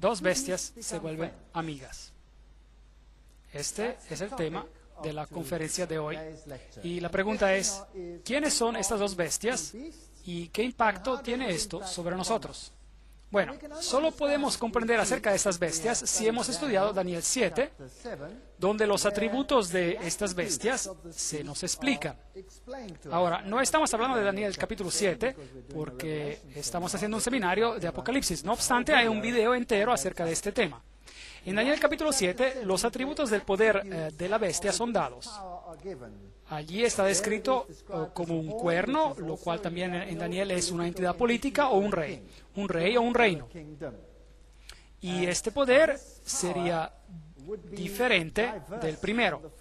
dos bestias se vuelven amigas. Este es el tema de la conferencia de hoy. Y la pregunta es, ¿quiénes son estas dos bestias y qué impacto tiene esto sobre nosotros? Bueno, solo podemos comprender acerca de estas bestias si hemos estudiado Daniel 7, donde los atributos de estas bestias se nos explican. Ahora, no estamos hablando de Daniel capítulo 7, porque estamos haciendo un seminario de Apocalipsis. No obstante, hay un video entero acerca de este tema. En Daniel capítulo 7, los atributos del poder de la bestia son dados. Allí está descrito como un cuerno, lo cual también en Daniel es una entidad política o un rey o un reino. Y este poder sería diferente del primero,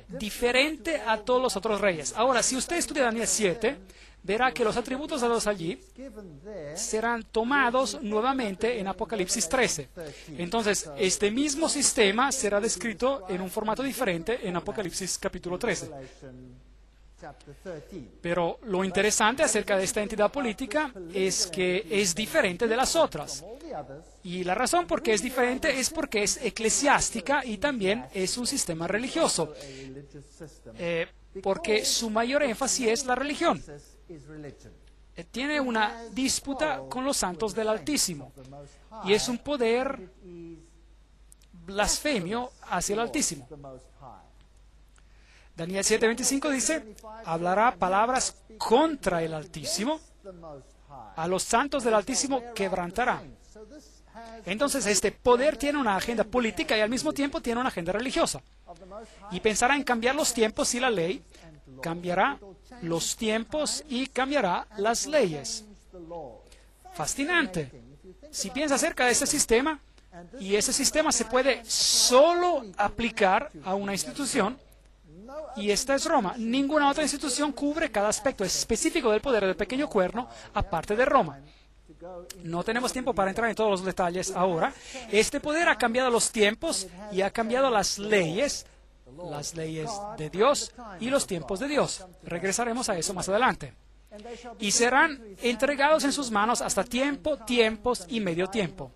diferente a todos los otros reyes. Ahora, si usted estudia Daniel 7, verá que los atributos dados allí serán tomados nuevamente en Apocalipsis 13. Entonces, este mismo sistema será descrito en un formato diferente en Apocalipsis capítulo 13. Pero lo interesante acerca de esta entidad política es que es diferente de las otras. Y la razón por qué es diferente es porque es eclesiástica y también es un sistema religioso. Porque su mayor énfasis es la religión. Tiene una disputa con los santos del Altísimo. Y es un poder blasfemio hacia el Altísimo. Daniel 7:25 dice, hablará palabras contra el Altísimo, a los santos del Altísimo quebrantará. Entonces, este poder tiene una agenda política y al mismo tiempo tiene una agenda religiosa. Y pensará en cambiar los tiempos y la ley, cambiará los tiempos y cambiará las leyes. Fascinante. Si piensa acerca de ese sistema, y ese sistema se puede solo aplicar a una institución, y esta es Roma. Ninguna otra institución cubre cada aspecto específico del poder del pequeño cuerno, aparte de Roma. No tenemos tiempo para entrar en todos los detalles ahora. Este poder ha cambiado los tiempos y ha cambiado las leyes de Dios y los tiempos de Dios. Regresaremos a eso más adelante. Y serán entregados en sus manos hasta tiempo, tiempos y medio tiempo.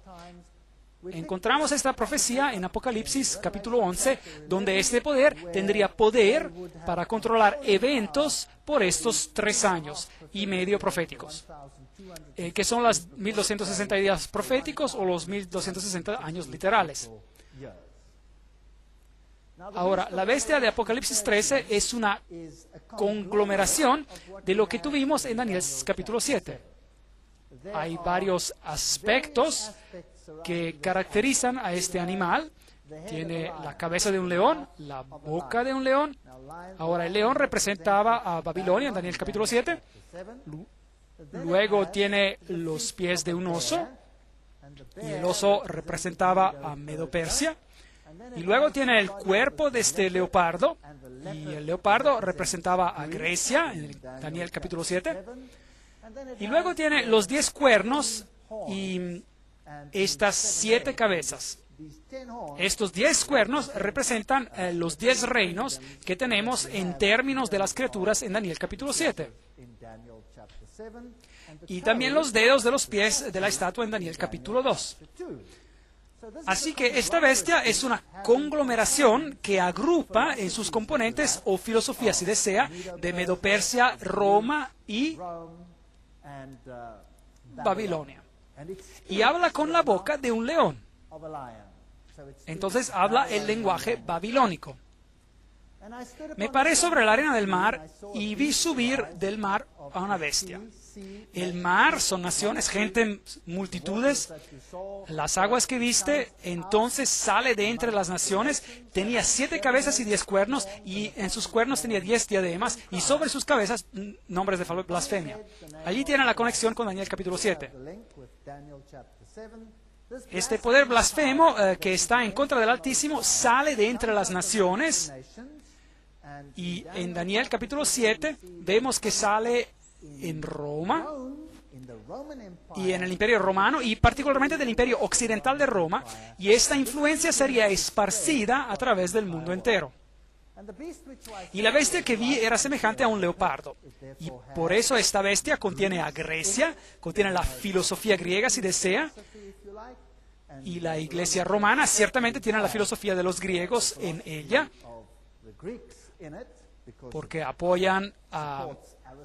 Encontramos esta profecía en Apocalipsis capítulo 11, donde este poder tendría poder para controlar eventos por estos 3 años y medio proféticos, que son las 1260 días proféticos o los 1260 años literales. Ahora, la bestia de Apocalipsis 13 es una conglomeración de lo que tuvimos en Daniel capítulo 7. Hay varios aspectos que caracterizan a este animal. Tiene la cabeza de un león, la boca de un león. Ahora, el león representaba a Babilonia en Daniel capítulo 7. Luego tiene los pies de un oso, y el oso representaba a Medo-Persia. Y luego tiene el cuerpo de este leopardo, y el leopardo representaba a Grecia en Daniel capítulo 7. Y luego tiene los 10 cuernos y estas 7 cabezas. Estos 10 cuernos representan los 10 reinos que tenemos en términos de las criaturas en Daniel capítulo 7. Y también los dedos de los pies de la estatua en Daniel capítulo 2. Así que esta bestia es una conglomeración que agrupa en sus componentes o filosofía, si desea, de Medo-Persia, Roma y Babilonia. Y habla con la boca de un león. Entonces habla el lenguaje babilónico. Me paré sobre la arena del mar y vi subir del mar a una bestia. El mar son naciones, gente, multitudes. Las aguas que viste, entonces sale de entre las naciones. Tenía 7 cabezas y 10 cuernos, y en sus cuernos tenía 10 diademas, y sobre sus cabezas nombres de blasfemia. Allí tiene la conexión con Daniel capítulo 7. Este poder blasfemo que está en contra del Altísimo sale de entre las naciones, y en Daniel capítulo 7 vemos que sale en Roma y en el Imperio Romano, y particularmente del Imperio Occidental de Roma, y esta influencia sería esparcida a través del mundo entero. Y la bestia que vi era semejante a un leopardo, y por eso esta bestia contiene a Grecia, contiene la filosofía griega, si desea, Y la Iglesia romana ciertamente tiene la filosofía de los griegos en ella, porque apoyan a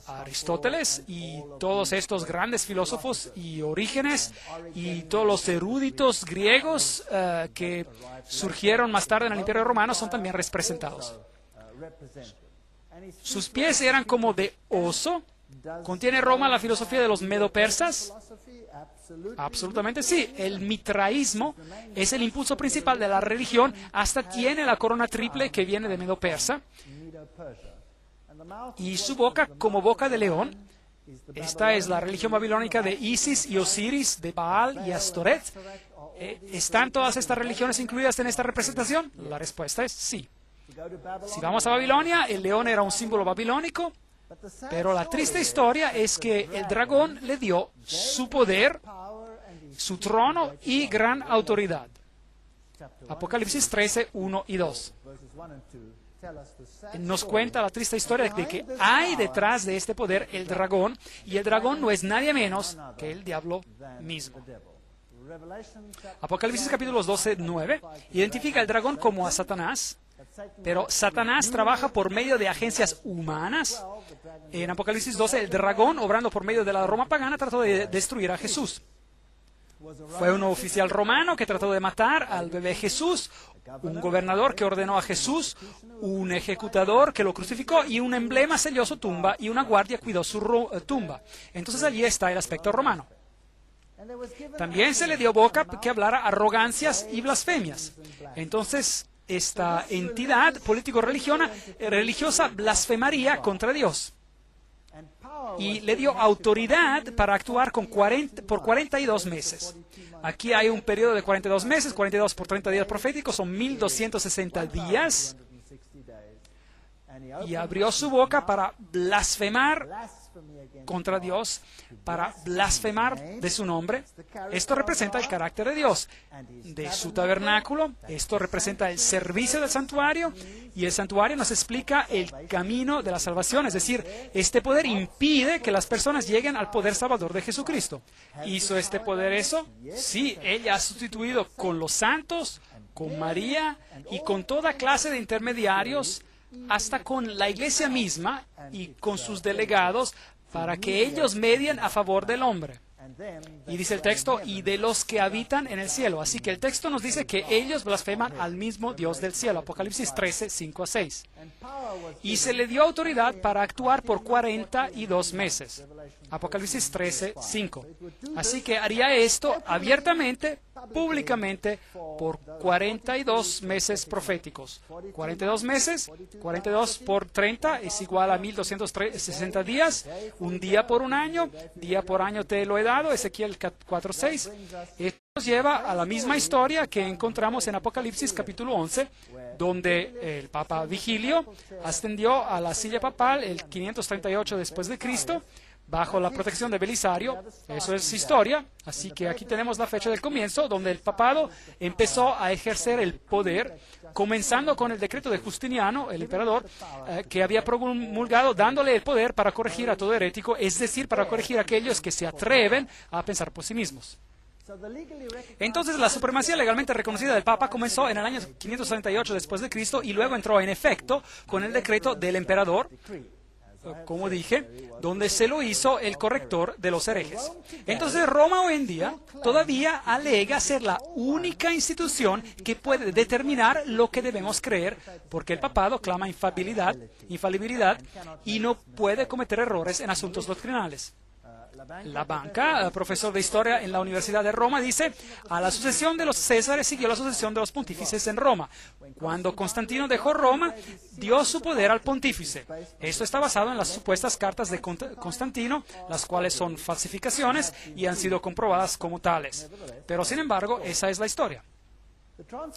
Aristóteles y todos estos grandes filósofos y Orígenes y todos los eruditos griegos que surgieron más tarde en el Imperio Romano son también representados. Sus pies eran como de oso. ¿Contiene Roma la filosofía de los medo-persas? Absolutamente sí. El mitraísmo es el impulso principal de la religión, hasta tiene la corona triple que viene de Medo-Persa. Y su boca como boca de león. Esta es la religión babilónica de Isis y Osiris, de Baal y Astoret. ¿Están todas estas religiones incluidas en esta representación? La respuesta es sí. Si vamos a Babilonia, el león era un símbolo babilónico, pero la triste historia es que el dragón le dio su poder, su trono y gran autoridad. Apocalipsis 13, 1 y 2. Nos cuenta la triste historia de que hay detrás de este poder el dragón, y el dragón no es nadie menos que el diablo mismo. Apocalipsis capítulos 12, 9 identifica al dragón como a Satanás, pero Satanás trabaja por medio de agencias humanas. En Apocalipsis 12, el dragón, obrando por medio de la Roma pagana, trató de destruir a Jesús. Fue un oficial romano que trató de matar al bebé Jesús, un gobernador que ordenó a Jesús, un ejecutador que lo crucificó y un emblema selló su tumba y una guardia cuidó su tumba. Entonces allí está el aspecto romano. También se le dio boca que hablara arrogancias y blasfemias. Entonces esta entidad político-religiosa blasfemaría contra Dios. Y le dio autoridad para actuar por 42 meses. Aquí hay un periodo de 42 meses, 42 por 30 días proféticos, son 1260 días. Y abrió su boca para blasfemar contra Dios, para blasfemar de su nombre. Esto representa el carácter de Dios, de su tabernáculo. Esto representa el servicio del santuario, y el santuario nos explica el camino de la salvación. Es decir, este poder impide que las personas lleguen al poder salvador de Jesucristo. ¿Hizo este poder eso? Sí, ella ha sustituido con los santos, con María y con toda clase de intermediarios, hasta con la iglesia misma y con sus delegados, para que ellos medien a favor del hombre. Y dice el texto, y de los que habitan en el cielo. Así que el texto nos dice que ellos blasfeman al mismo Dios del cielo. Apocalipsis 13, 5 a 6. Y se le dio autoridad para actuar por 42 meses. Apocalipsis 13, 5. Así que haría esto abiertamente, públicamente, por 42 meses proféticos. 42 meses, 42 por 30 es igual a 1260 días, un día por un año, día por año te lo he dado, Ezequiel 4, 6. Esto nos lleva a la misma historia que encontramos en Apocalipsis capítulo 11, donde el Papa Vigilio ascendió a la silla papal el 538 después de Cristo, bajo la protección de Belisario. Eso es historia. Así que aquí tenemos la fecha del comienzo, donde el papado empezó a ejercer el poder, comenzando con el decreto de Justiniano, el emperador, que había promulgado, dándole el poder para corregir a todo herético, es decir, para corregir a aquellos que se atreven a pensar por sí mismos. Entonces, la supremacía legalmente reconocida del Papa comenzó en el año 538 después de Cristo y luego entró en efecto con el decreto del emperador, como dije, donde se lo hizo el corrector de los herejes. Entonces, Roma hoy en día todavía alega ser la única institución que puede determinar lo que debemos creer, porque el papado clama infalibilidad y no puede cometer errores en asuntos doctrinales. La Banca, profesor de historia en la Universidad de Roma, dice: a la sucesión de los Césares siguió la sucesión de los pontífices en Roma. Cuando Constantino dejó Roma, dio su poder al pontífice. Esto está basado en las supuestas cartas de Constantino, las cuales son falsificaciones y han sido comprobadas como tales. Pero, sin embargo, esa es la historia.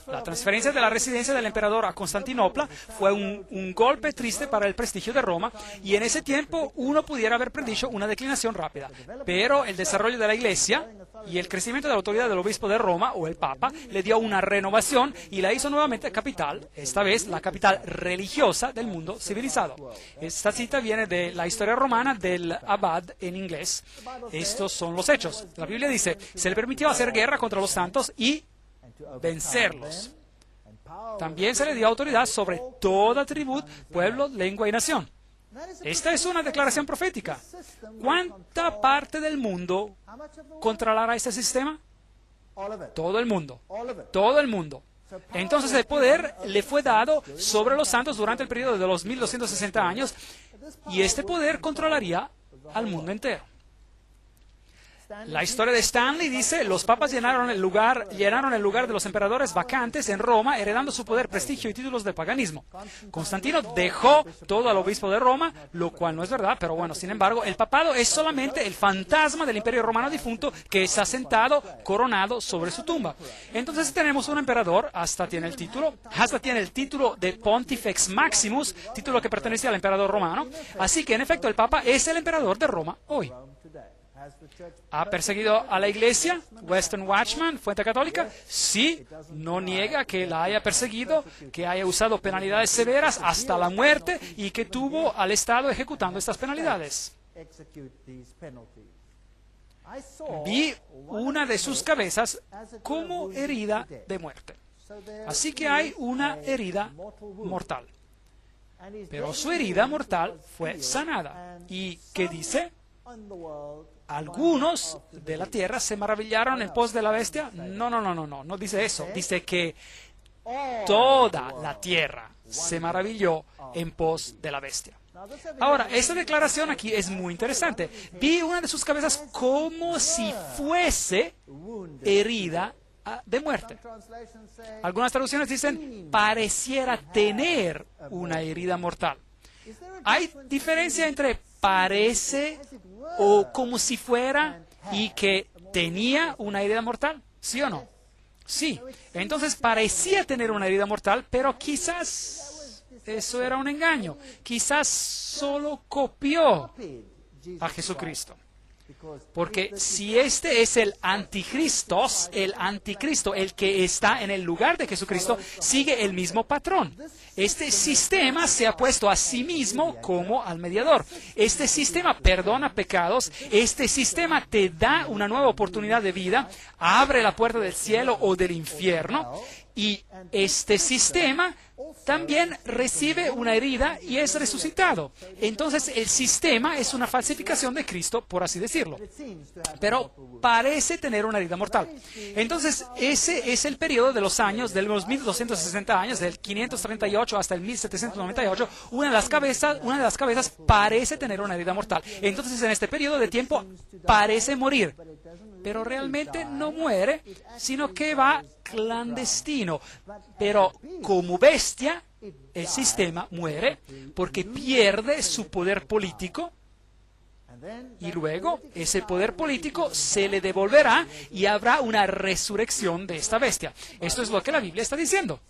La transferencia de la residencia del emperador a Constantinopla fue un golpe triste para el prestigio de Roma, y en ese tiempo uno pudiera haber predicho una declinación rápida. Pero el desarrollo de la Iglesia y el crecimiento de la autoridad del obispo de Roma, o el Papa, le dio una renovación y la hizo nuevamente capital, esta vez la capital religiosa del mundo civilizado. Esta cita viene de la historia romana del Abad en inglés. Estos son los hechos. La Biblia dice: se le permitió hacer guerra contra los santos y vencerlos. También se le dio autoridad sobre toda tribu, pueblo, lengua y nación. Esta es una declaración profética. ¿Cuánta parte del mundo controlará este sistema? Todo el mundo. Todo el mundo. Entonces el poder le fue dado sobre los santos durante el periodo de los 1260 años, y este poder controlaría al mundo entero. La historia de Stanley dice: los papas llenaron el lugar de los emperadores vacantes en Roma, heredando su poder, prestigio y títulos de paganismo. Constantino dejó todo al obispo de Roma, lo cual no es verdad, pero bueno, sin embargo, el papado es solamente el fantasma del imperio romano difunto que está sentado, coronado sobre su tumba. Entonces tenemos un emperador, hasta tiene el título de Pontifex Maximus, título que pertenece al emperador romano. Así que en efecto el papa es el emperador de Roma hoy. ¿Ha perseguido a la Iglesia? Western Watchman, Fuente Católica, sí, no niega que la haya perseguido, que haya usado penalidades severas hasta la muerte y que tuvo al Estado ejecutando estas penalidades. Vi una de sus cabezas como herida de muerte. Así que hay una herida mortal. Pero su herida mortal fue sanada. ¿Y qué dice? Algunos de la tierra se maravillaron en pos de la bestia. No dice eso. Dice que toda la tierra se maravilló en pos de la bestia. Ahora, esta declaración aquí es muy interesante. Vi una de sus cabezas como si fuese herida de muerte. Algunas traducciones dicen pareciera tener una herida mortal. ¿Hay diferencia entre parece o como si fuera y que tenía una herida mortal? ¿Sí o no? Sí. Entonces parecía tener una herida mortal, pero quizás eso era un engaño. Quizás solo copió a Jesucristo. Porque si este es el anticristo, el que está en el lugar de Jesucristo, sigue el mismo patrón. Este sistema se ha puesto a sí mismo como al mediador. Este sistema perdona pecados. Este sistema te da una nueva oportunidad de vida, abre la puerta del cielo o del infierno. Y este sistema también recibe una herida y es resucitado. Entonces el sistema es una falsificación de Cristo, por así decirlo. Pero parece tener una herida mortal. Entonces ese es el periodo de los años, de los 1260 años, del 538 hasta el 1798. Una de las cabezas parece tener una herida mortal. Entonces en este periodo de tiempo parece morir. Pero realmente no muere, sino que va clandestino. Pero como bestia, el sistema muere porque pierde su poder político, y luego ese poder político se le devolverá y habrá una resurrección de esta bestia. Esto es lo que la Biblia está diciendo.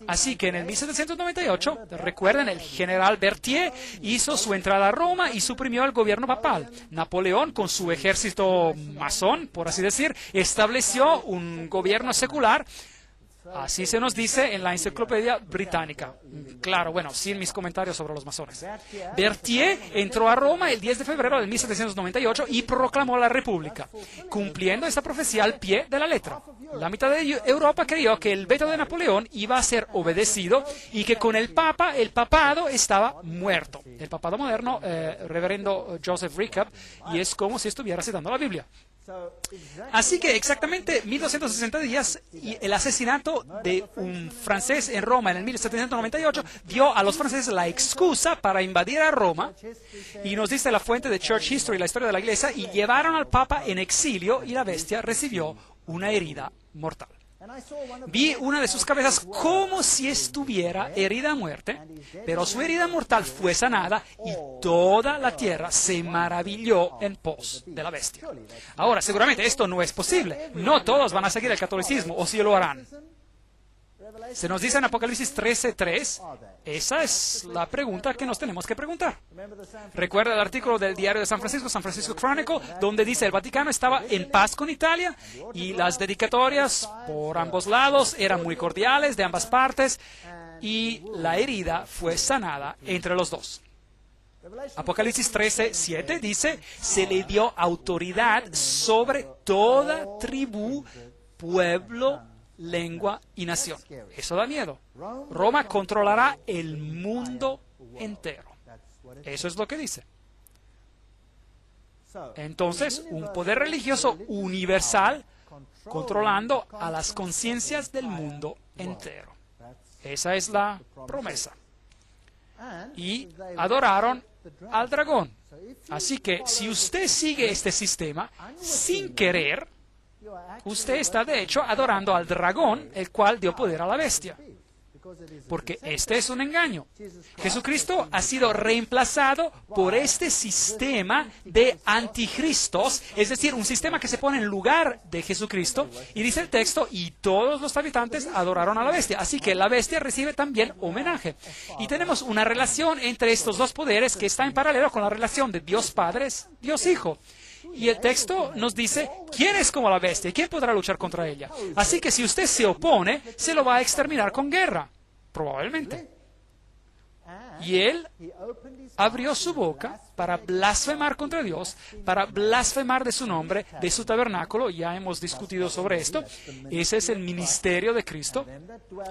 Así que en el 1798, recuerden, el general Berthier hizo su entrada a Roma y suprimió el gobierno papal. Napoleón, con su ejército masón, por así decir, estableció un gobierno secular. Así se nos dice en la Enciclopedia Británica. Claro, bueno, sin mis comentarios sobre los masones. Berthier entró a Roma el 10 de febrero de 1798 y proclamó la República, cumpliendo esta profecía al pie de la letra. La mitad de Europa creyó que el veto de Napoleón iba a ser obedecido y que con el papado estaba muerto. El papado moderno, reverendo Joseph Recap, y es como si estuviera citando la Biblia. Así que exactamente 1260 días, y el asesinato de un francés en Roma en el 1798 dio a los franceses la excusa para invadir a Roma, y nos dice la fuente de Church History, la historia de la Iglesia, y llevaron al Papa en exilio y la bestia recibió una herida mortal. Vi una de sus cabezas como si estuviera herida a muerte, pero su herida mortal fue sanada y toda la tierra se maravilló en pos de la bestia. Ahora, seguramente esto no es posible. No todos van a seguir el catolicismo, o si lo harán. Se nos dice en Apocalipsis 13:3, esa es la pregunta que nos tenemos que preguntar. Recuerda el artículo del diario de San Francisco Chronicle, donde dice el Vaticano estaba en paz con Italia y las dedicatorias por ambos lados eran muy cordiales de ambas partes y la herida fue sanada entre los dos. Apocalipsis 13:7 dice, se le dio autoridad sobre toda tribu, pueblo, lengua y nación. Eso da miedo. Roma controlará el mundo entero. Eso es lo que dice. Entonces, un poder religioso universal controlando a las conciencias del mundo entero. Esa es la promesa. Y adoraron al dragón. Así que si usted sigue este sistema sin querer, usted está de hecho adorando al dragón, el cual dio poder a la bestia. Porque este es un engaño. Jesucristo ha sido reemplazado por este sistema de anticristos, es decir, un sistema que se pone en lugar de Jesucristo, y dice el texto, y todos los habitantes adoraron a la bestia. Así que la bestia recibe también homenaje. Y tenemos una relación entre estos dos poderes que está en paralelo con la relación de Dios Padre, Dios Hijo. Y el texto nos dice, ¿quién es como la bestia? ¿Quién podrá luchar contra ella? Así que si usted se opone, se lo va a exterminar con guerra, probablemente. Y él abrió su boca para blasfemar contra Dios, para blasfemar de su nombre, de su tabernáculo. Ya hemos discutido sobre esto. Ese es el ministerio de Cristo.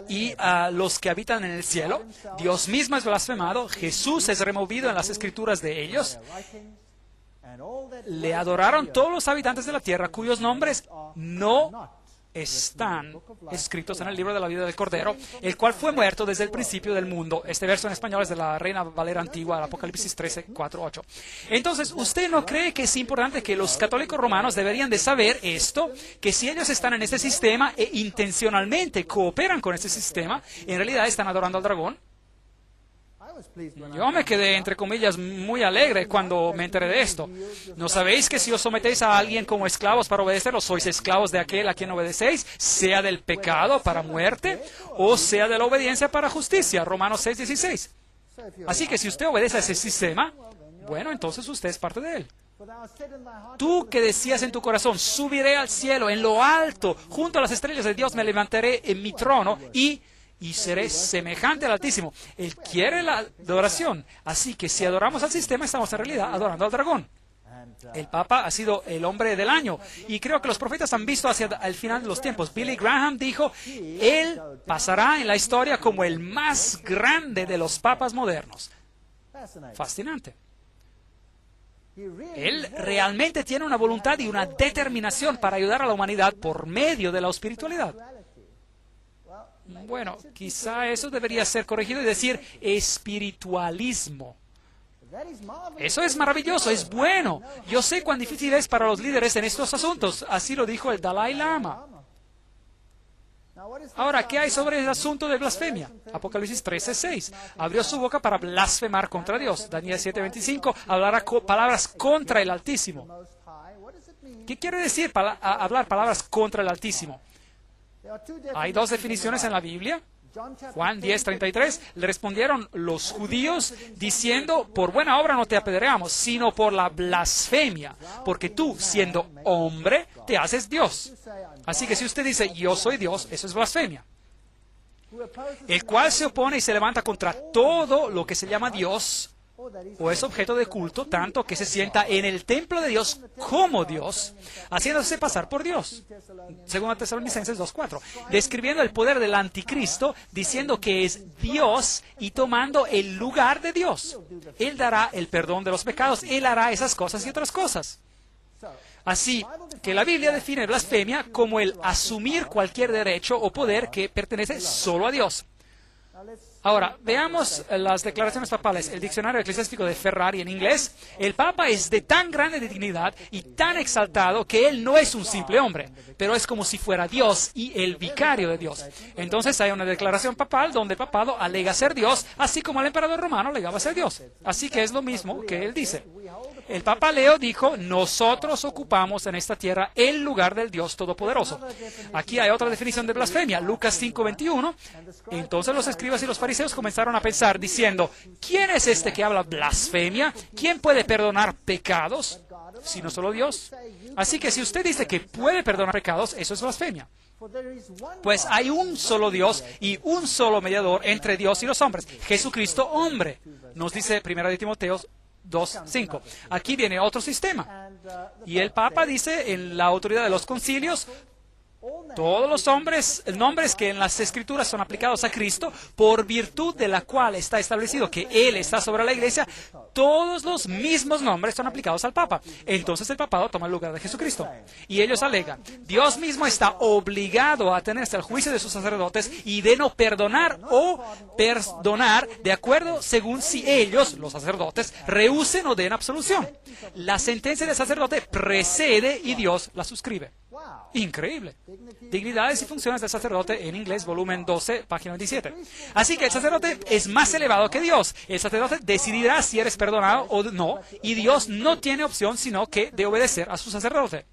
Y a los que habitan en el cielo, Dios mismo es blasfemado, Jesús es removido en las escrituras de ellos. Le adoraron todos los habitantes de la tierra cuyos nombres no están escritos en el libro de la vida del Cordero, el cual fue muerto desde el principio del mundo. Este verso en español es de la Reina Valera Antigua, Apocalipsis 13:4-8. Entonces, ¿usted no cree que es importante que los católicos romanos deberían de saber esto? Que si ellos están en este sistema e intencionalmente cooperan con este sistema, en realidad están adorando al dragón. Yo me quedé, entre comillas, muy alegre cuando me enteré de esto. ¿No sabéis que si os sometéis a alguien como esclavos para obedecerlo, sois esclavos de aquel a quien obedecéis, sea del pecado para muerte o sea de la obediencia para justicia? Romanos 6:16. Así que si usted obedece a ese sistema, bueno, entonces usted es parte de él. Tú que decías en tu corazón, subiré al cielo, en lo alto, junto a las estrellas de Dios me levantaré en mi trono y seré semejante al Altísimo. Él quiere la adoración. Así que si adoramos al sistema, estamos en realidad adorando al dragón. El Papa ha sido el hombre del año. Y creo que los profetas han visto hacia el final de los tiempos. Billy Graham dijo, él pasará en la historia como el más grande de los papas modernos. Fascinante. Él realmente tiene una voluntad y una determinación para ayudar a la humanidad por medio de la espiritualidad. Bueno, quizá eso debería ser corregido y decir espiritualismo. Eso es maravilloso, es bueno. Yo sé cuán difícil es para los líderes en estos asuntos. Así lo dijo el Dalai Lama. Ahora, ¿qué hay sobre el asunto de blasfemia? Apocalipsis 13:6. Abrió su boca para blasfemar contra Dios. Daniel 7:25. Hablará palabras contra el Altísimo. ¿Qué quiere decir hablar palabras contra el Altísimo? Hay dos definiciones en la Biblia. Juan 10:33, le respondieron los judíos diciendo, por buena obra no te apedreamos, sino por la blasfemia, porque tú, siendo hombre, te haces Dios. Así que si usted dice, yo soy Dios, eso es blasfemia. El cual se opone y se levanta contra todo lo que se llama Dios, o es objeto de culto, tanto que se sienta en el templo de Dios como Dios, haciéndose pasar por Dios. Según Tesalonicenses 2:4, describiendo el poder del anticristo, diciendo que es Dios y tomando el lugar de Dios. Él dará el perdón de los pecados, Él hará esas cosas y otras cosas. Así que la Biblia define blasfemia como el asumir cualquier derecho o poder que pertenece solo a Dios. Ahora, veamos las declaraciones papales. El diccionario eclesiástico de Ferrari en inglés. El Papa es de tan grande dignidad y tan exaltado que él no es un simple hombre, pero es como si fuera Dios y el vicario de Dios. Entonces hay una declaración papal donde el papado alega ser Dios, así como el emperador romano alegaba ser Dios. Así que es lo mismo que él dice. el Papa Leo dijo, nosotros ocupamos en esta tierra el lugar del Dios Todopoderoso. Aquí hay otra definición de blasfemia, Lucas 5:21. Entonces los escribas y los fariseos comenzaron a pensar, diciendo, ¿quién es este que habla blasfemia? ¿Quién puede perdonar pecados? Sino solo Dios. Así que si usted dice que puede perdonar pecados, eso es blasfemia. Pues hay un solo Dios y un solo mediador entre Dios y los hombres, Jesucristo hombre, nos dice 1 Timoteo 2:5. Aquí viene otro sistema. Y el Papa dice en la autoridad de los concilios, todos los nombres que en las Escrituras son aplicados a Cristo, por virtud de la cual está establecido que Él está sobre la Iglesia, todos los mismos nombres son aplicados al Papa. Entonces el papado toma el lugar de Jesucristo. Y ellos alegan, Dios mismo está obligado a atenerse al juicio de sus sacerdotes y de no perdonar o perdonar de acuerdo según si ellos, los sacerdotes, rehúsen o den absolución. La sentencia del sacerdote precede y Dios la suscribe. Increíble. Dignidades y funciones del sacerdote en inglés, volumen 12, página 27. Así que el sacerdote es más elevado que Dios. El sacerdote decidirá si eres perdonado o no, y Dios no tiene opción sino que de obedecer a su sacerdote.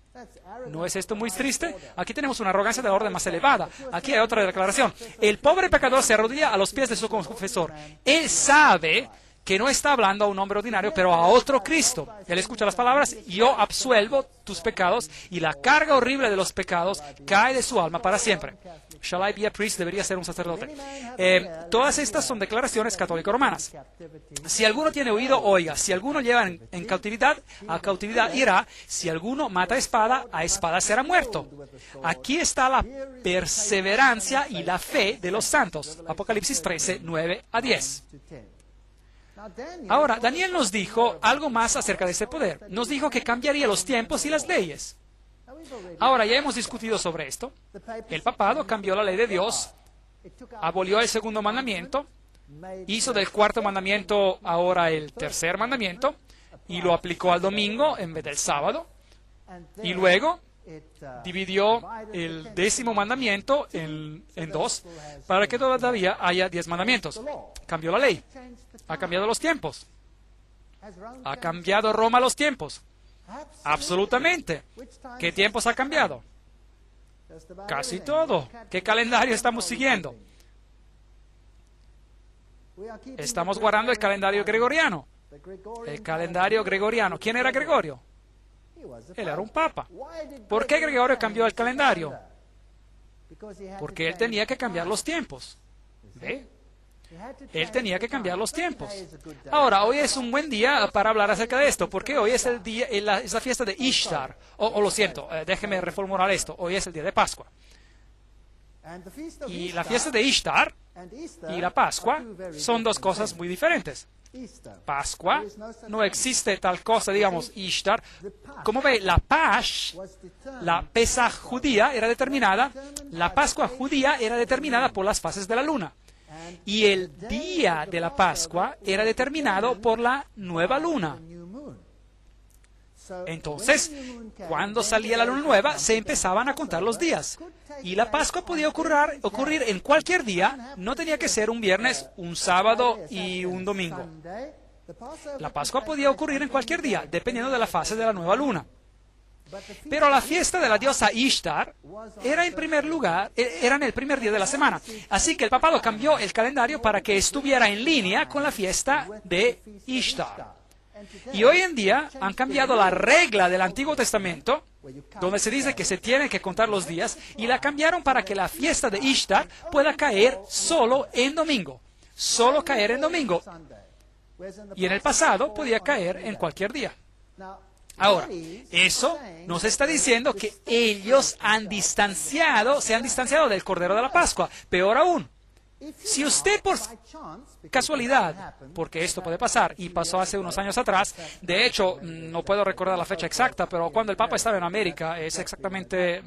¿No es esto muy triste? Aquí tenemos una arrogancia de orden más elevada. Aquí hay otra declaración. El pobre pecador se arrodilla a los pies de su confesor. Él sabe que no está hablando a un hombre ordinario, pero a otro Cristo. Él escucha las palabras, yo absuelvo tus pecados, y la carga horrible de los pecados cae de su alma para siempre. Shall I be a priest? Debería ser un sacerdote. Todas estas son declaraciones católico-romanas. Si alguno tiene oído, oiga. Si alguno lleva en cautividad, a cautividad irá. Si alguno mata a espada será muerto. Aquí está la perseverancia y la fe de los santos. Apocalipsis 13, 9 a 10. Ahora, Daniel nos dijo algo más acerca de ese poder. Nos dijo que cambiaría los tiempos y las leyes. Ahora, ya hemos discutido sobre esto. El papado cambió la ley de Dios, abolió el segundo mandamiento, hizo del cuarto mandamiento ahora el tercer mandamiento, y lo aplicó al domingo en vez del sábado, y luego dividió el 10º mandamiento en dos, para que todavía haya 10 mandamientos. Cambió la ley. Ha cambiado los tiempos. ¿Ha cambiado Roma los tiempos? Absolutamente. ¿Qué tiempos ha cambiado? Casi todo. ¿Qué calendario estamos siguiendo? Estamos guardando el calendario gregoriano. El calendario gregoriano. ¿Quién era Gregorio? Él era un papa. ¿Por qué Gregorio cambió el calendario? Porque él tenía que cambiar los tiempos. ¿Ve? Él tenía que cambiar los tiempos. Ahora, hoy es un buen día para hablar acerca de esto, porque hoy es el día, es la fiesta de Ishtar. Lo siento, déjeme reformular esto. Hoy es el día de Pascua. Y la fiesta de Ishtar y la Pascua son dos cosas muy diferentes. Pascua, no existe tal cosa, digamos, Ishtar. Como ve, la Pesaj judía era determinada, la Pascua judía era determinada por las fases de la luna. Y el día de la Pascua era determinado por la nueva luna. Entonces, cuando salía la luna nueva, se empezaban a contar los días. Y la Pascua podía ocurrir en cualquier día, no tenía que ser un viernes, un sábado y un domingo. La Pascua podía ocurrir en cualquier día, dependiendo de la fase de la nueva luna. Pero la fiesta de la diosa Ishtar era en el primer día de la semana. Así que el papado cambió el calendario para que estuviera en línea con la fiesta de Ishtar. Y hoy en día han cambiado la regla del Antiguo Testamento, donde se dice que se tienen que contar los días, y la cambiaron para que la fiesta de Ishtar pueda caer solo en domingo. Solo caer en domingo. Y en el pasado podía caer en cualquier día. Ahora, eso nos está diciendo que ellos se han distanciado del Cordero de la Pascua. Peor aún, si usted por casualidad, porque esto puede pasar, y pasó hace unos años atrás, de hecho, no puedo recordar la fecha exacta, pero cuando el Papa estaba en América, es exactamente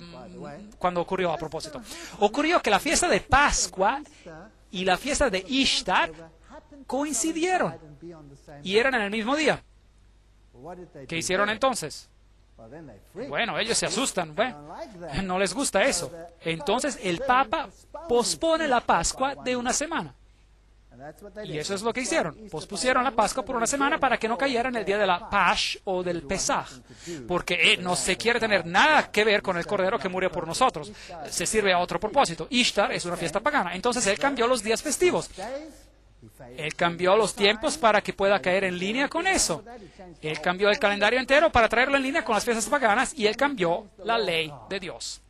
cuando ocurrió a propósito. Ocurrió que la fiesta de Pascua y la fiesta de Ishtar coincidieron y eran en el mismo día. ¿Qué hicieron entonces? Bueno, ellos se asustan, no les gusta eso. Entonces el Papa pospone la Pascua de una semana. Y eso es lo que hicieron. Pospusieron la Pascua por una semana para que no cayera en el día de la Pash o del Pesaj, porque no se quiere tener nada que ver con el Cordero que murió por nosotros. Se sirve a otro propósito. Ishtar es una fiesta pagana. Entonces él cambió los días festivos. Él cambió los tiempos para que pueda caer en línea con eso. Él cambió el calendario entero para traerlo en línea con las fiestas paganas y él cambió la ley de Dios.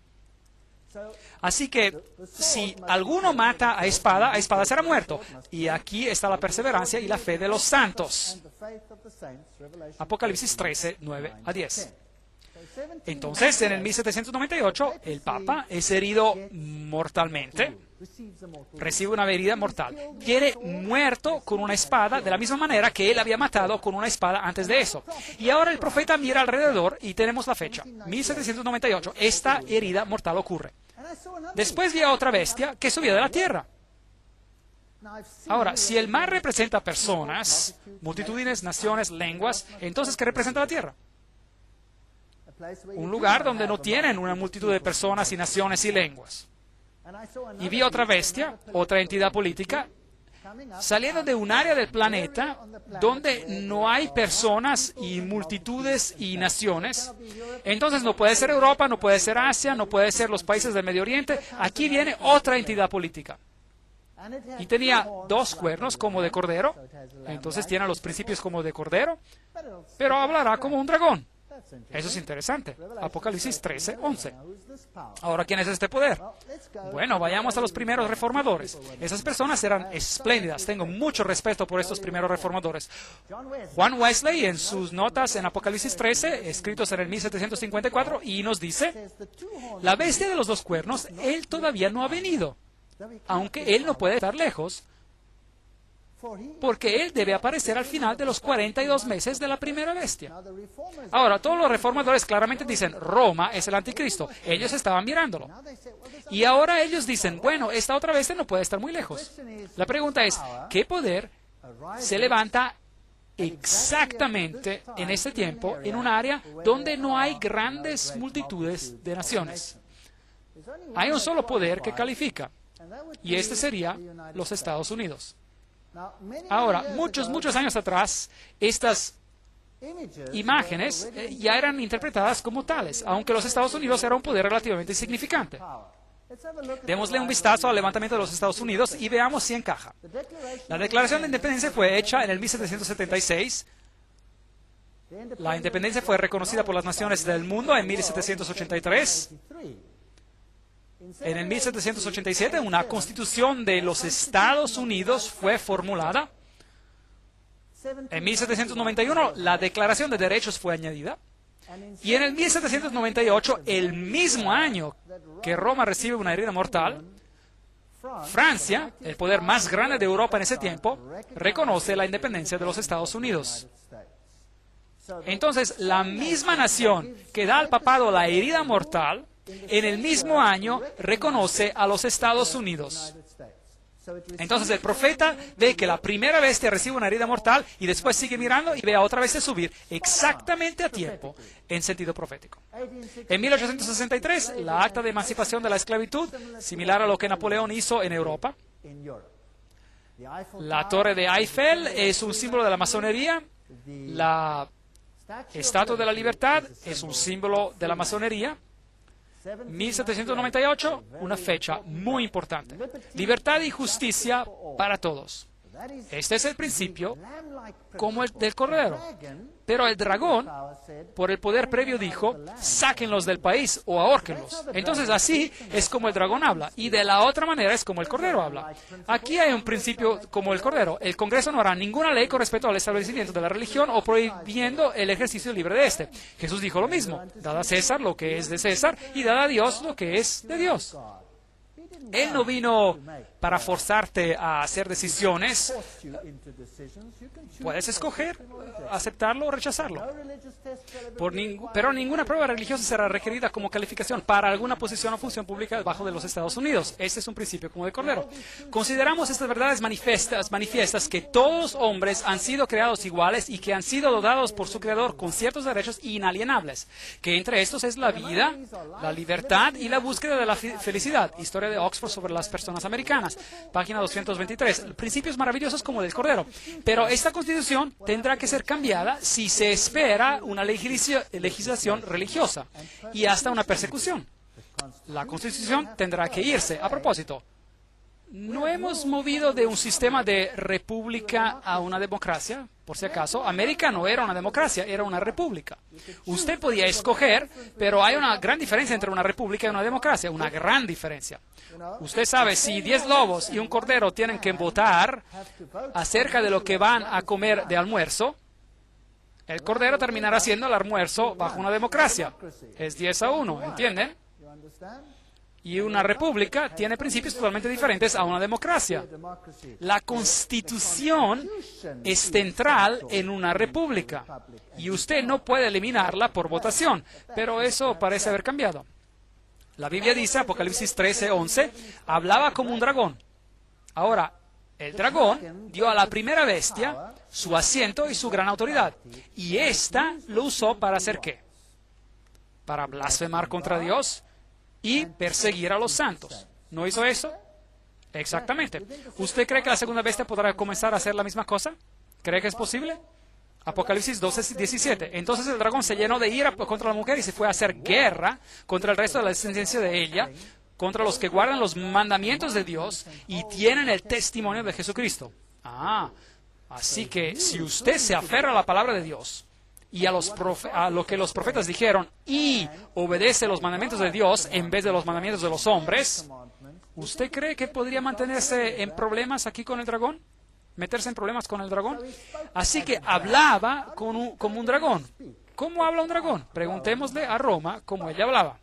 Así que si alguno mata a espada será muerto. Y aquí está la perseverancia y la fe de los santos. Apocalipsis 13, 9 a 10. Entonces, en el 1798, el Papa es herido mortalmente. Recibe una herida mortal. Quiere muerto con una espada de la misma manera que él había matado con una espada antes de eso. Y ahora el profeta mira alrededor y tenemos la fecha. 1798. Esta herida mortal ocurre. Después vi a otra bestia que subía de la tierra. Ahora, si el mar representa personas, multitudes, naciones, lenguas, entonces ¿qué representa la tierra? Un lugar donde no tienen una multitud de personas y naciones y lenguas. Y vi otra bestia, otra entidad política, saliendo de un área del planeta donde no hay personas y multitudes y naciones. Entonces no puede ser Europa, no puede ser Asia, no puede ser los países del Medio Oriente. Aquí viene otra entidad política. Y tenía 2 cuernos como de cordero. Entonces tiene los principios como de cordero, pero hablará como un dragón. Eso es interesante. Apocalipsis 13, 11. Ahora, ¿quién es este poder? Bueno, vayamos a los primeros reformadores. Esas personas eran espléndidas. Tengo mucho respeto por estos primeros reformadores. Juan Wesley, en sus notas en Apocalipsis 13, escritos en el 1754, y nos dice, la bestia de los 2 cuernos, él todavía no ha venido, aunque él no puede estar lejos, porque él debe aparecer al final de los 42 meses de la primera bestia. Ahora, todos los reformadores claramente dicen, Roma es el anticristo. Ellos estaban mirándolo. Y ahora ellos dicen, bueno, esta otra bestia no puede estar muy lejos. La pregunta es, ¿qué poder se levanta exactamente en este tiempo en un área donde no hay grandes multitudes de naciones? Hay un solo poder que califica, y este sería los Estados Unidos. Ahora, muchos años atrás, estas imágenes ya eran interpretadas como tales, aunque los Estados Unidos era un poder relativamente insignificante. Démosle un vistazo al levantamiento de los Estados Unidos y veamos si encaja. La Declaración de Independencia fue hecha en el 1776. La independencia fue reconocida por las naciones del mundo en 1783. En el 1787, una constitución de los Estados Unidos fue formulada. En 1791, la Declaración de Derechos fue añadida. Y en el 1798, el mismo año que Roma recibe una herida mortal, Francia, el poder más grande de Europa en ese tiempo, reconoce la independencia de los Estados Unidos. Entonces, la misma nación que da al papado la herida mortal, en el mismo año reconoce a los Estados Unidos. Entonces el profeta ve que la primera bestia recibe una herida mortal y después sigue mirando y ve a otra bestia subir exactamente a tiempo en sentido profético. En 1863, la acta de emancipación de la esclavitud, similar a lo que Napoleón hizo en Europa. La torre de Eiffel es un símbolo de la masonería. La estatua de la libertad es un símbolo de la masonería. 1798, una fecha muy importante. Libertad y justicia para todos. Este es el principio como el del Cordero. Pero el dragón, por el poder previo, dijo, sáquenlos del país o ahórquenlos. Entonces así es como el dragón habla. Y de la otra manera es como el Cordero habla. Aquí hay un principio como el Cordero. El Congreso no hará ninguna ley con respecto al establecimiento de la religión o prohibiendo el ejercicio libre de este. Jesús dijo lo mismo. Dad a César lo que es de César y dad a Dios lo que es de Dios. Él no vino para forzarte a hacer decisiones. Puedes escoger aceptarlo o rechazarlo. Pero ninguna prueba religiosa será requerida como calificación para alguna posición o función pública debajo de los Estados Unidos. Este es un principio como de Cordero. Consideramos estas verdades manifiestas que todos hombres han sido creados iguales y que han sido dotados por su Creador con ciertos derechos inalienables, que entre estos es la vida, la libertad y la búsqueda de la felicidad. Historia de Oxford sobre las personas americanas, página 223. Principios maravillosos como el del Cordero. Pero esta Constitución tendrá que ser cambiada si se espera una legislación religiosa y hasta una persecución. La Constitución tendrá que irse. A propósito, ¿no hemos movido de un sistema de república a una democracia? Por si acaso, América no era una democracia, era una república. Usted podía escoger, pero hay una gran diferencia entre una república y una democracia, una gran diferencia. Usted sabe, si 10 lobos y un cordero tienen que votar acerca de lo que van a comer de almuerzo, el cordero terminará siendo el almuerzo bajo una democracia. Es 10-1, ¿entienden? Y una república tiene principios totalmente diferentes a una democracia. La Constitución es central en una república y usted no puede eliminarla por votación, pero eso parece haber cambiado. La Biblia dice, Apocalipsis 13:11, hablaba como un dragón. Ahora, el dragón dio a la primera bestia su asiento y su gran autoridad. Y ésta lo usó para hacer ¿qué? Para blasfemar contra Dios y perseguir a los santos. ¿No hizo eso? Exactamente. ¿Usted cree que la segunda bestia podrá comenzar a hacer la misma cosa? ¿Cree que es posible? Apocalipsis 12:17. Entonces el dragón se llenó de ira contra la mujer y se fue a hacer guerra contra el resto de la descendencia de ella, contra los que guardan los mandamientos de Dios y tienen el testimonio de Jesucristo. Así que si usted se aferra a la palabra de Dios y a lo que los profetas dijeron y obedece los mandamientos de Dios en vez de los mandamientos de los hombres, ¿usted cree que podría mantenerse en problemas aquí con el dragón? ¿Meterse en problemas con el dragón? Así que hablaba como un dragón. ¿Cómo habla un dragón? Preguntémosle a Roma cómo ella hablaba.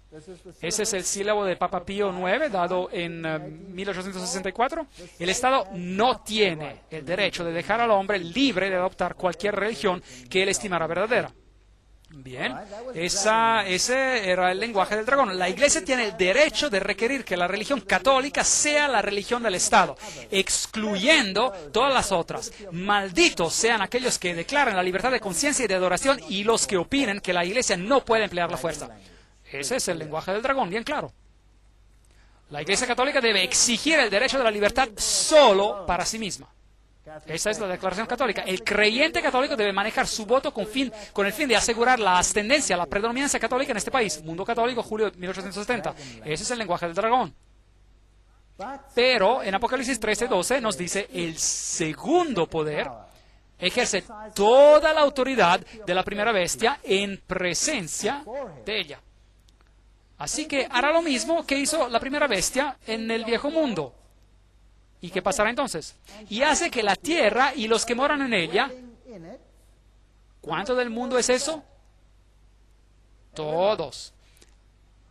Ese es el sílabo del Papa Pío IX, dado en 1864. El Estado no tiene el derecho de dejar al hombre libre de adoptar cualquier religión que él estimara verdadera. Bien, ese era el lenguaje del dragón. La Iglesia tiene el derecho de requerir que la religión católica sea la religión del Estado, excluyendo todas las otras. Malditos sean aquellos que declaran la libertad de conciencia y de adoración y los que opinen que la Iglesia no puede emplear la fuerza. Ese es el lenguaje del dragón, bien claro. La Iglesia católica debe exigir el derecho de la libertad solo para sí misma. Esa es la declaración católica. El creyente católico debe manejar su voto con el fin de asegurar la ascendencia, la predominancia católica en este país. Mundo Católico, julio de 1870. Ese es el lenguaje del dragón. Pero en Apocalipsis 13:12 nos dice el segundo poder ejerce toda la autoridad de la primera bestia en presencia de ella. Así que hará lo mismo que hizo la primera bestia en el viejo mundo. ¿Y qué pasará entonces? Y hace que la tierra y los que moran en ella, ¿cuánto del mundo es eso? Todos.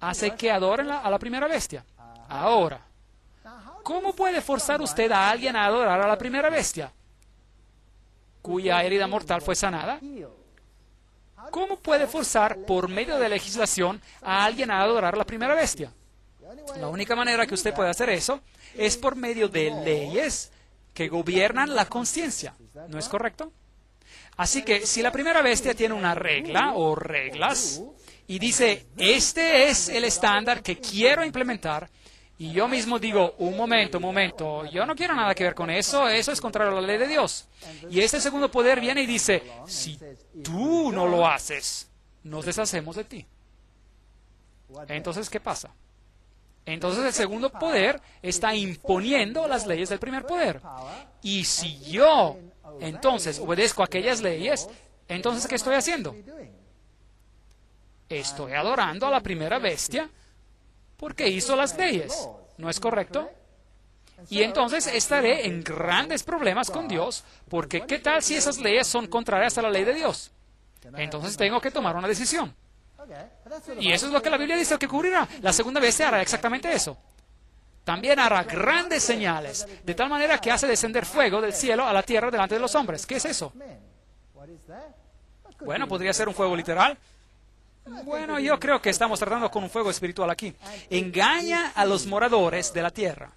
Hace que adoren a la primera bestia. Ahora, ¿cómo puede forzar usted a alguien a adorar a la primera bestia, cuya herida mortal fue sanada? ¿Cómo puede forzar por medio de legislación a alguien a adorar a la primera bestia? La única manera que usted puede hacer eso es por medio de leyes que gobiernan la conciencia. ¿No es correcto? Así que si la primera bestia tiene una regla o reglas y dice, este es el estándar que quiero implementar, y yo mismo digo, un momento, yo no quiero nada que ver con eso, eso es contrario a la ley de Dios. Y este segundo poder viene y dice, si tú no lo haces, nos deshacemos de ti. Entonces, ¿qué pasa? Entonces el segundo poder está imponiendo las leyes del primer poder. Y si yo, entonces, obedezco a aquellas leyes, entonces, ¿qué estoy haciendo? Estoy adorando a la primera bestia porque hizo las leyes. ¿No es correcto? Y entonces estaré en grandes problemas con Dios, porque ¿qué tal si esas leyes son contrarias a la ley de Dios? Entonces tengo que tomar una decisión. Y eso es lo que la Biblia dice que ocurrirá. La segunda bestia hará exactamente eso. También hará grandes señales, de tal manera que hace descender fuego del cielo a la tierra delante de los hombres. ¿Qué es eso? Bueno, podría ser un fuego literal. Bueno, yo creo que estamos tratando con un fuego espiritual aquí. Engaña a los moradores de la tierra.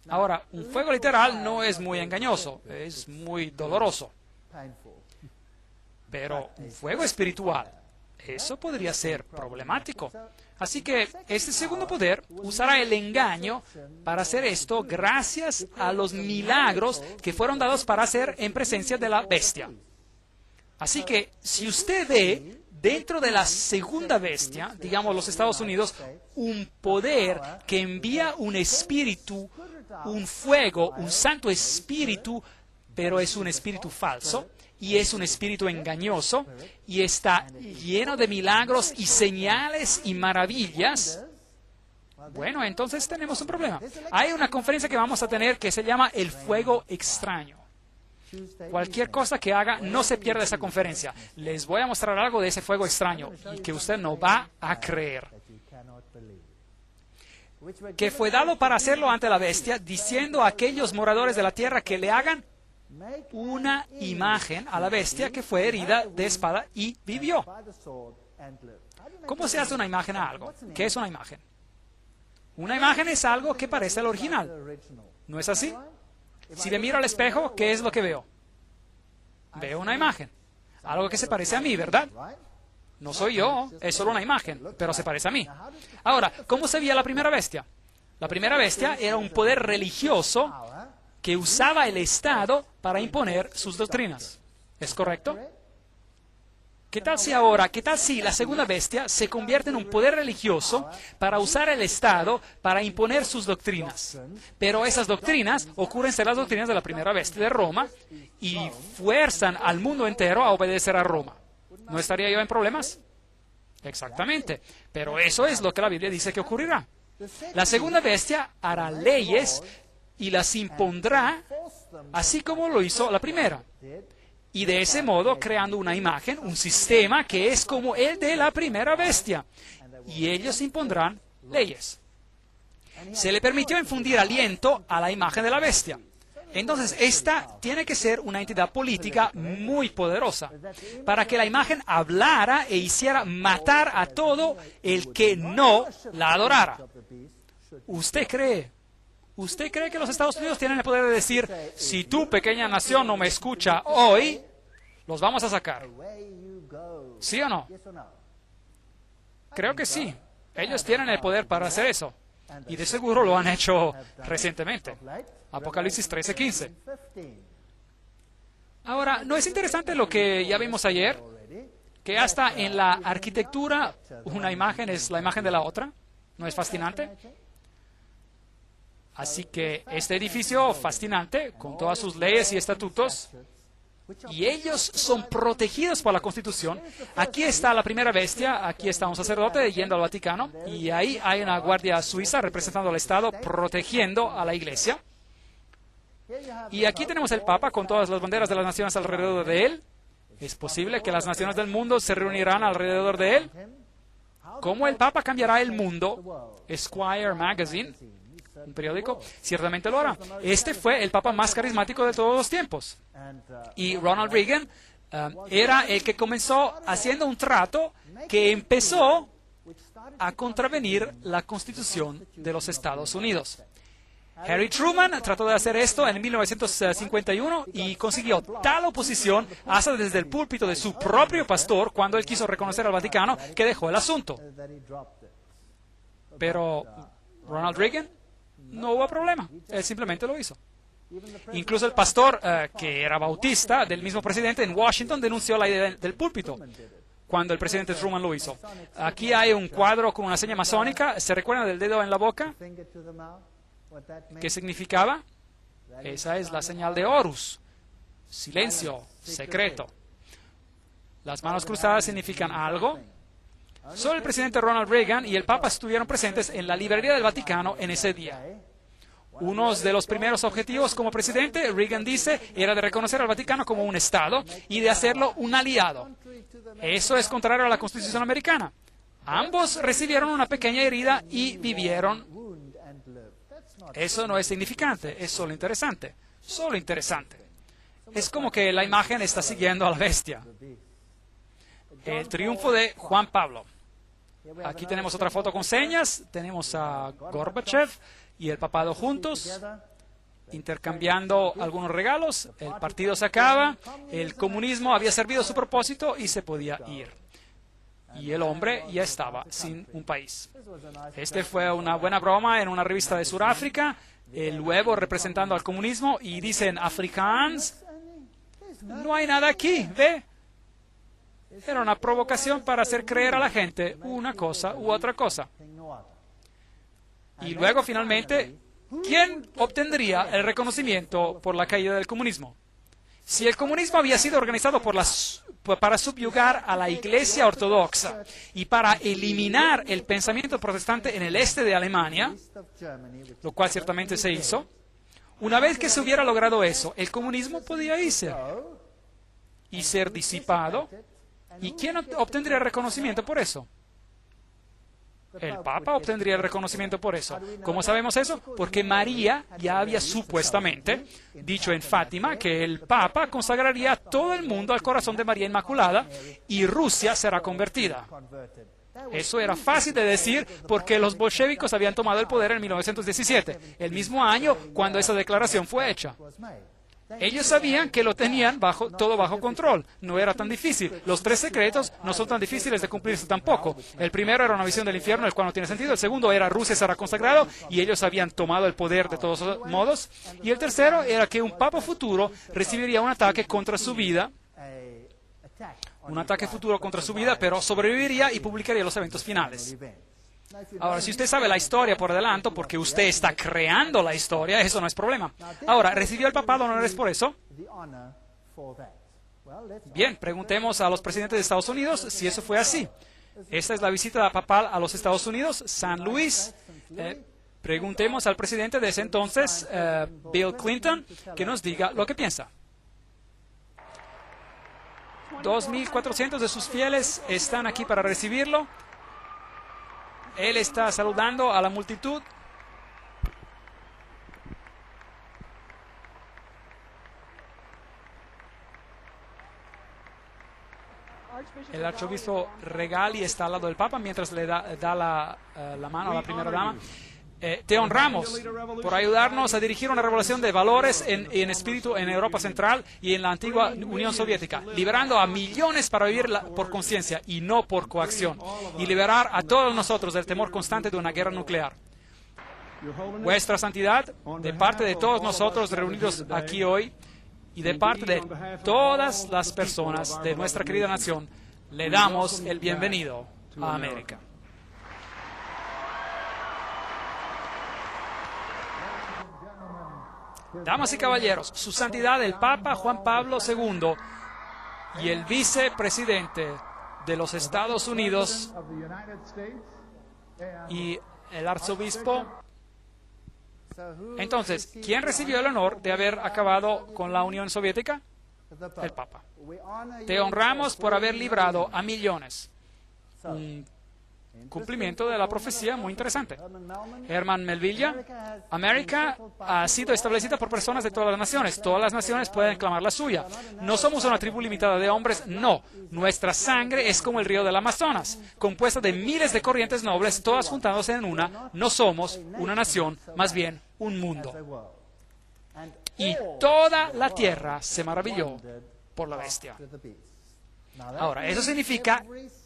Ahora, un fuego literal no es muy engañoso, es muy doloroso. Pero un fuego espiritual eso podría ser problemático. Así que este segundo poder usará el engaño para hacer esto gracias a los milagros que fueron dados para hacer en presencia de la bestia. Así que si usted ve dentro de la segunda bestia, digamos los Estados Unidos, un poder que envía un espíritu, un fuego, un santo espíritu, pero es un espíritu falso, y es un espíritu engañoso, y está lleno de milagros y señales y maravillas, bueno, entonces tenemos un problema. Hay una conferencia que vamos a tener que se llama el fuego extraño. Cualquier cosa que haga, no se pierda esa conferencia. Les voy a mostrar algo de ese fuego extraño y que usted no va a creer. Que fue dado para hacerlo ante la bestia, diciendo a aquellos moradores de la tierra que le hagan una imagen a la bestia que fue herida de espada y vivió. ¿Cómo se hace una imagen a algo? ¿Qué es una imagen? Una imagen es algo que parece al original. ¿No es así? Si me miro al espejo, ¿qué es lo que veo? Veo una imagen. Algo que se parece a mí, ¿verdad? No soy yo, es solo una imagen, pero se parece a mí. Ahora, ¿cómo se veía la primera bestia? La primera bestia era un poder religioso que usaba el Estado para imponer sus doctrinas. ¿Es correcto? ¿Qué tal si la segunda bestia se convierte en un poder religioso para usar el Estado para imponer sus doctrinas? Pero esas doctrinas ocurren ser las doctrinas de la primera bestia de Roma y fuerzan al mundo entero a obedecer a Roma. ¿No estaría yo en problemas? Exactamente. Pero eso es lo que la Biblia dice que ocurrirá. La segunda bestia hará leyes y las impondrá así como lo hizo la primera. Y de ese modo creando una imagen, un sistema que es como el de la primera bestia. Y ellos impondrán leyes. Se le permitió infundir aliento a la imagen de la bestia. Entonces, esta tiene que ser una entidad política muy poderosa para que la imagen hablara e hiciera matar a todo el que no la adorara. ¿Usted cree que los Estados Unidos tienen el poder de decir, si tu pequeña nación no me escucha hoy, los vamos a sacar? ¿Sí o no? Creo que sí. Ellos tienen el poder para hacer eso. Y de seguro lo han hecho recientemente. Apocalipsis 13:15. Ahora, ¿no es interesante lo que ya vimos ayer? Que hasta en la arquitectura una imagen es la imagen de la otra. ¿No es fascinante? Así que este edificio fascinante, con todas sus leyes y estatutos, y ellos son protegidos por la Constitución. Aquí está la primera bestia, aquí está un sacerdote yendo al Vaticano, y ahí hay una guardia suiza representando al Estado, protegiendo a la Iglesia. Y aquí tenemos el Papa con todas las banderas de las naciones alrededor de él. ¿Es posible que las naciones del mundo se reunirán alrededor de él? ¿Cómo el Papa cambiará el mundo? Esquire Magazine, un periódico, ciertamente lo hará. Este fue el Papa más carismático de todos los tiempos. Y Ronald Reagan era el que comenzó haciendo un trato que empezó a contravenir la Constitución de los Estados Unidos. Harry Truman trató de hacer esto en 1951 y consiguió tal oposición hasta desde el púlpito de su propio pastor cuando él quiso reconocer al Vaticano que dejó el asunto. Pero Ronald Reagan no hubo problema, él simplemente lo hizo. Incluso el pastor que era bautista del mismo presidente en Washington denunció la idea del púlpito cuando el presidente Truman lo hizo. Aquí hay un cuadro con una seña masónica. ¿Se recuerdan del dedo en la boca? ¿Qué significaba? Esa es la señal de Horus. Silencio, secreto. Las manos cruzadas significan algo. Solo el presidente Ronald Reagan y el Papa estuvieron presentes en la librería del Vaticano en ese día. Uno de los primeros objetivos como presidente, Reagan dice, era de reconocer al Vaticano como un Estado y de hacerlo un aliado. Eso es contrario a la Constitución americana. Ambos recibieron una pequeña herida y vivieron. Eso no es significante, es solo interesante. Solo interesante. Es como que la imagen está siguiendo a la bestia. El triunfo de Juan Pablo. Aquí tenemos otra foto con señas. Tenemos a Gorbachev y el papado juntos, intercambiando algunos regalos. El partido se acaba, el comunismo había servido su propósito y se podía ir. y el hombre ya estaba sin un país. Este fue una buena broma en una revista de Sudáfrica, el huevo representando al comunismo, y dicen, Afrikaans, no hay nada aquí, ¿ve? Era una provocación para hacer creer a la gente una cosa u otra cosa. Y luego, finalmente, ¿quién obtendría el reconocimiento por la caída del comunismo? Si el comunismo había sido organizado para subyugar a la Iglesia ortodoxa y para eliminar el pensamiento protestante en el este de Alemania, lo cual ciertamente se hizo, una vez que se hubiera logrado eso, el comunismo podía irse y ser disipado. ¿Y quién obtendría el reconocimiento por eso? El Papa obtendría el reconocimiento por eso. ¿Cómo sabemos eso? Porque María ya había supuestamente dicho en Fátima que el Papa consagraría a todo el mundo al corazón de María Inmaculada y Rusia será convertida. Eso era fácil de decir porque los bolcheviques habían tomado el poder en 1917, el mismo año cuando esa declaración fue hecha. Ellos sabían que lo tenían todo bajo control. No era tan difícil. Los 3 secretos no son tan difíciles de cumplirse tampoco. El primero era una visión del infierno, el cual no tiene sentido. El segundo era Rusia será consagrado y ellos habían tomado el poder de todos modos. Y el tercero era que un papa futuro recibiría un ataque contra su vida. Un ataque futuro contra su vida, pero sobreviviría y publicaría los eventos finales. Ahora, si usted sabe la historia por adelanto, porque usted está creando la historia, eso no es problema. Ahora, ¿recibió el papado honores por eso? Bien, preguntemos a los presidentes de Estados Unidos si eso fue así. Esta es la visita papal a los Estados Unidos, San Luis. Preguntemos al presidente de ese entonces, Bill Clinton, que nos diga lo que piensa. 2.400 de sus fieles están aquí para recibirlo. Él está saludando a la multitud. El arzobispo Regali está al lado del Papa mientras le da la mano a la primera dama. Te honramos por ayudarnos a dirigir una revolución de valores en espíritu en Europa Central y en la antigua Unión Soviética, liberando a millones para vivir por conciencia y no por coacción, y liberar a todos nosotros del temor constante de una guerra nuclear. Vuestra Santidad, de parte de todos nosotros reunidos aquí hoy y de parte de todas las personas de nuestra querida nación, le damos el bienvenido a América. Damas y caballeros, Su Santidad el Papa Juan Pablo II y el vicepresidente de los Estados Unidos y el arzobispo. Entonces, ¿quién recibió el honor de haber acabado con la Unión Soviética? El Papa. Te honramos por haber librado a millones. Cumplimiento de la profecía muy interesante. Herman Melville, América ha sido establecida por personas de todas las naciones. Todas las naciones pueden clamar la suya. No somos una tribu limitada de hombres, no. Nuestra sangre es como el río del Amazonas, compuesta de miles de corrientes nobles, todas juntándose en una. No somos una nación, más bien un mundo. Y toda la tierra se maravilló por la bestia. Ahora, eso significa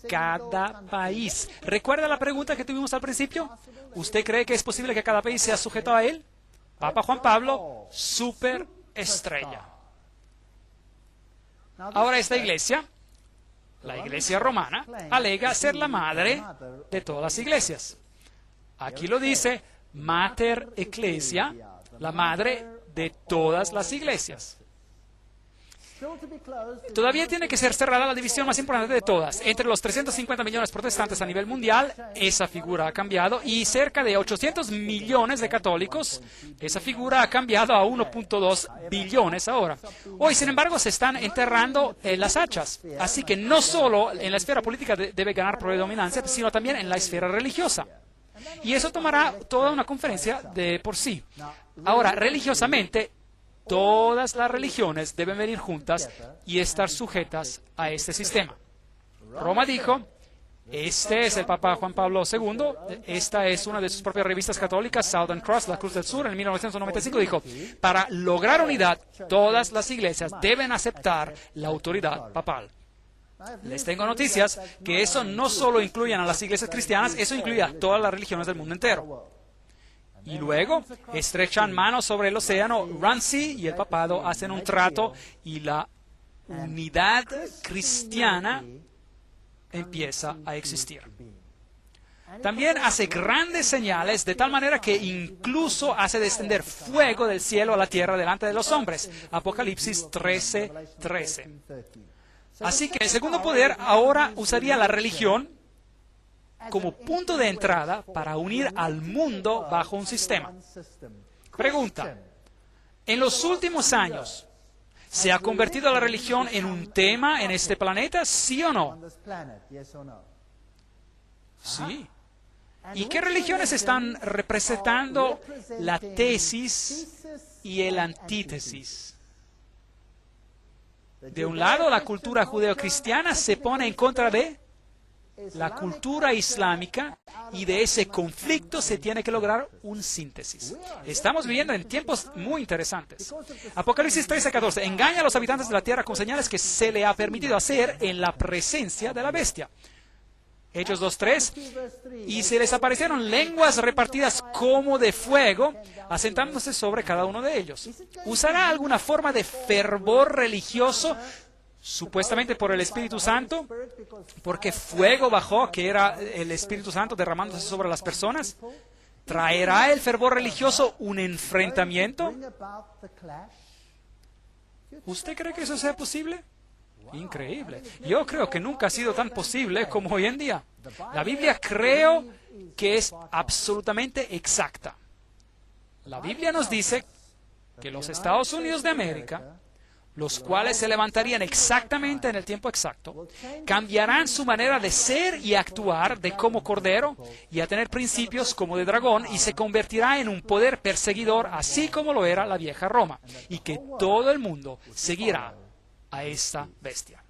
cada país. ¿Recuerda la pregunta que tuvimos al principio? ¿Usted cree que es posible que cada país sea sujeto a él? Papa Juan Pablo, superestrella. Ahora esta iglesia, la iglesia romana, alega ser la madre de todas las iglesias. Aquí lo dice, Mater Ecclesia, la madre de todas las iglesias. Todavía tiene que ser cerrada la división más importante de todas. Entre los 350 millones protestantes a nivel mundial, esa figura ha cambiado, y cerca de 800 millones de católicos, esa figura ha cambiado a 1.2 billones ahora. Hoy, sin embargo, se están enterrando las hachas. Así que no solo en la esfera política debe ganar predominancia, sino también en la esfera religiosa. Y eso tomará toda una conferencia de por sí. Ahora, religiosamente, todas las religiones deben venir juntas y estar sujetas a este sistema. Roma dijo, este es el Papa Juan Pablo II, esta es una de sus propias revistas católicas, Southern Cross, la Cruz del Sur, en 1995, dijo, para lograr unidad, todas las iglesias deben aceptar la autoridad papal. Les tengo noticias que eso no solo incluye a las iglesias cristianas, eso incluye a todas las religiones del mundo entero. Y luego estrechan manos sobre el océano, Ramsey y el papado hacen un trato y la unidad cristiana empieza a existir. También hace grandes señales de tal manera que incluso hace descender fuego del cielo a la tierra delante de los hombres. Apocalipsis 13:13. Así que el segundo poder ahora usaría la religión como punto de entrada para unir al mundo bajo un sistema. Pregunta: ¿en los últimos años se ha convertido la religión en un tema en este planeta, sí o no? Sí. ¿Y qué religiones están representando la tesis y el antítesis? De un lado, la cultura judeocristiana se pone en contra de la cultura islámica y de ese conflicto se tiene que lograr un síntesis. Estamos viviendo en tiempos muy interesantes. Apocalipsis 13:14. Engaña a los habitantes de la tierra con señales que se le ha permitido hacer en la presencia de la bestia. Hechos 2:3. Y se les aparecieron lenguas repartidas como de fuego, asentándose sobre cada uno de ellos. ¿Usará alguna forma de fervor religioso, supuestamente por el Espíritu Santo, porque fuego bajó, que era el Espíritu Santo derramándose sobre las personas? ¿Traerá el fervor religioso un enfrentamiento? ¿Usted cree que eso sea posible? Increíble. Yo creo que nunca ha sido tan posible como hoy en día. La Biblia creo que es absolutamente exacta. La Biblia nos dice que los Estados Unidos de América, los cuales se levantarían exactamente en el tiempo exacto, cambiarán su manera de ser y actuar de como cordero y a tener principios como de dragón, y se convertirá en un poder perseguidor, así como lo era la vieja Roma, y que todo el mundo seguirá a esta bestia.